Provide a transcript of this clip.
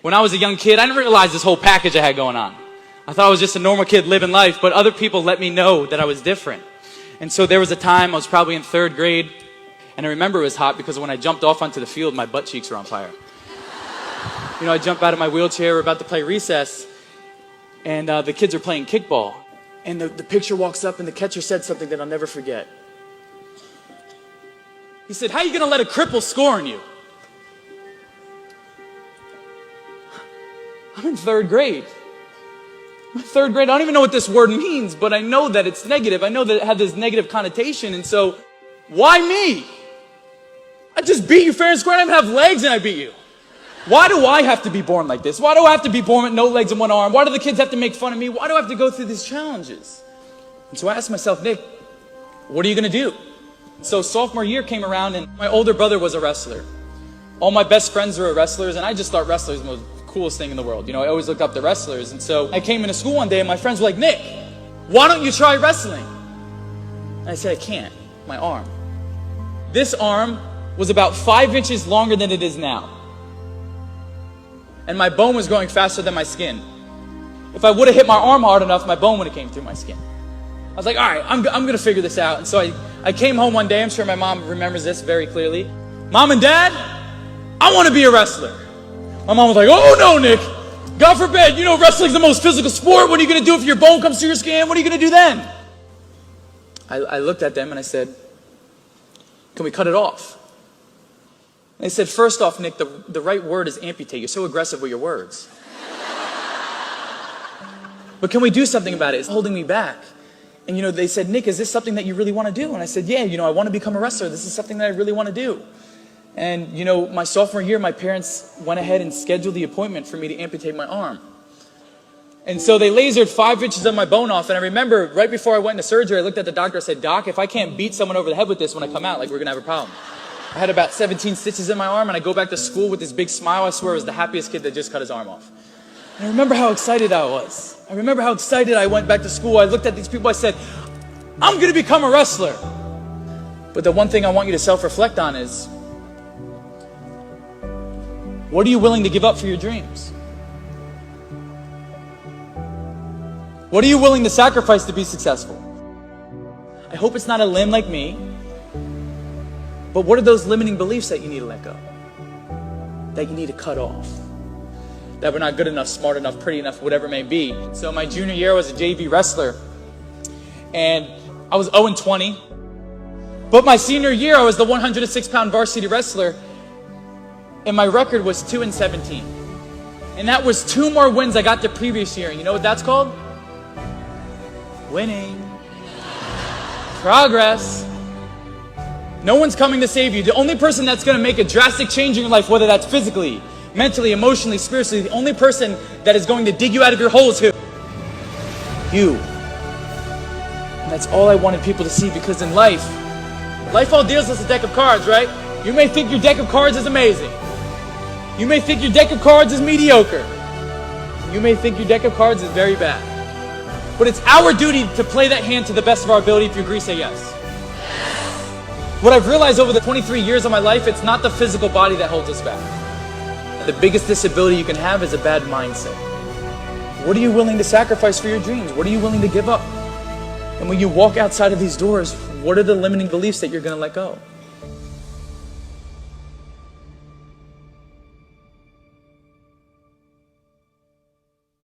When I was a young kid, I didn't realize this whole package I had going on. I thought I was just a normal kid living life, but other people let me know that I was different. And so there was a time, I was probably in 3rd grade, and I remember it was hot because when I jumped off onto the field, my butt cheeks were on fire. You know, I jumped out of my wheelchair, we're about to play recess, and the kids are playing kickball. And the pitcher walks up and the catcher said something that I'll never forget. He said, "How are you going to let a cripple score on you?" I'm in 3rd grade. I'm in 3rd grade. I don't even know what this word means, but I know that it's negative. I know that it had this negative connotation. And so, why me? I just beat you fair and square. I don't even have legs and I beat you. Why do I have to be born like this? Why do I have to be born with no legs and one arm? Why do the kids have to make fun of me? Why do I have to go through these challenges? And so I asked myself, Nick, what are you going to do? So sophomore year came around and my older brother was a wrestler. All my best friends were wrestlers and I just thought wrestlers were the coolest thing in the world. You know, I always looked up to wrestlers. And so I came into school one day and my friends were like, "Nick, why don't you try wrestling?" And I said, "I can't. My arm." This arm was about 5 inches longer than it is now. And my bone was growing faster than my skin. If I would have hit my arm hard enough, my bone would have came through my skin. I was like, all right, I'm going to figure this out. And so I came home one day. I'm sure my mom remembers this very clearly. "Mom and Dad, I want to be a wrestler." My mom was like, "Oh no, Nick. God forbid. You know, wrestling's the most physical sport. What are you going to do if your bone comes through your skin? What are you going to do then?" I looked at them and I said, "Can we cut it off?" They said, "First off, Nick, the right word is amputate. You're so aggressive with your words. But can we do something about it? It's holding me back." And, you know, they said, "Nick, is this something that you really want to do?" And I said, "Yeah, you know, I want to become a wrestler. This is something that I really want to do." And, you know, my sophomore year, my parents went ahead and scheduled the appointment for me to amputate my arm. And so they lasered 5 inches of my bone off. And I remember right before I went into surgery, I looked at the doctor. I said, "Doc, if I can't beat someone over the head with this when I come out, like, we're going to have a problem." I had about 17 stitches in my arm, and I go back to school with this big smile. I swear I was the happiest kid that just cut his arm off. And I remember how excited I was. I remember how excited I went back to school. I looked at these people. I said, "I'm going to become a wrestler." But the one thing I want you to self-reflect on is, what are you willing to give up for your dreams? What are you willing to sacrifice to be successful? I hope it's not a limb like me. But what are those limiting beliefs that you need to let go? That you need to cut off? That we're not good enough, smart enough, pretty enough, whatever it may be. So my junior year, I was a JV wrestler. And I was 0-20. But my senior year, I was the 106-pound varsity wrestler. And my record was 2-17. And that was 2 more wins I got the previous year. And you know what that's called? Winning. Progress. No one's coming to save you. The only person that's going to make a drastic change in your life, whether that's physically, mentally, emotionally, spiritually, the only person that is going to dig you out of your hole is who? You. And that's all I wanted people to see, because in life all deals us a deck of cards, right? You may think your deck of cards is amazing. You may think your deck of cards is mediocre. You may think your deck of cards is very bad. But it's our duty to play that hand to the best of our ability. If you agree, say yes. What I've realized over the 23 years of my life, it's not the physical body that holds us back. The biggest disability you can have is a bad mindset. What are you willing to sacrifice for your dreams? What are you willing to give up? And when you walk outside of these doors, what are the limiting beliefs that you're going to let go?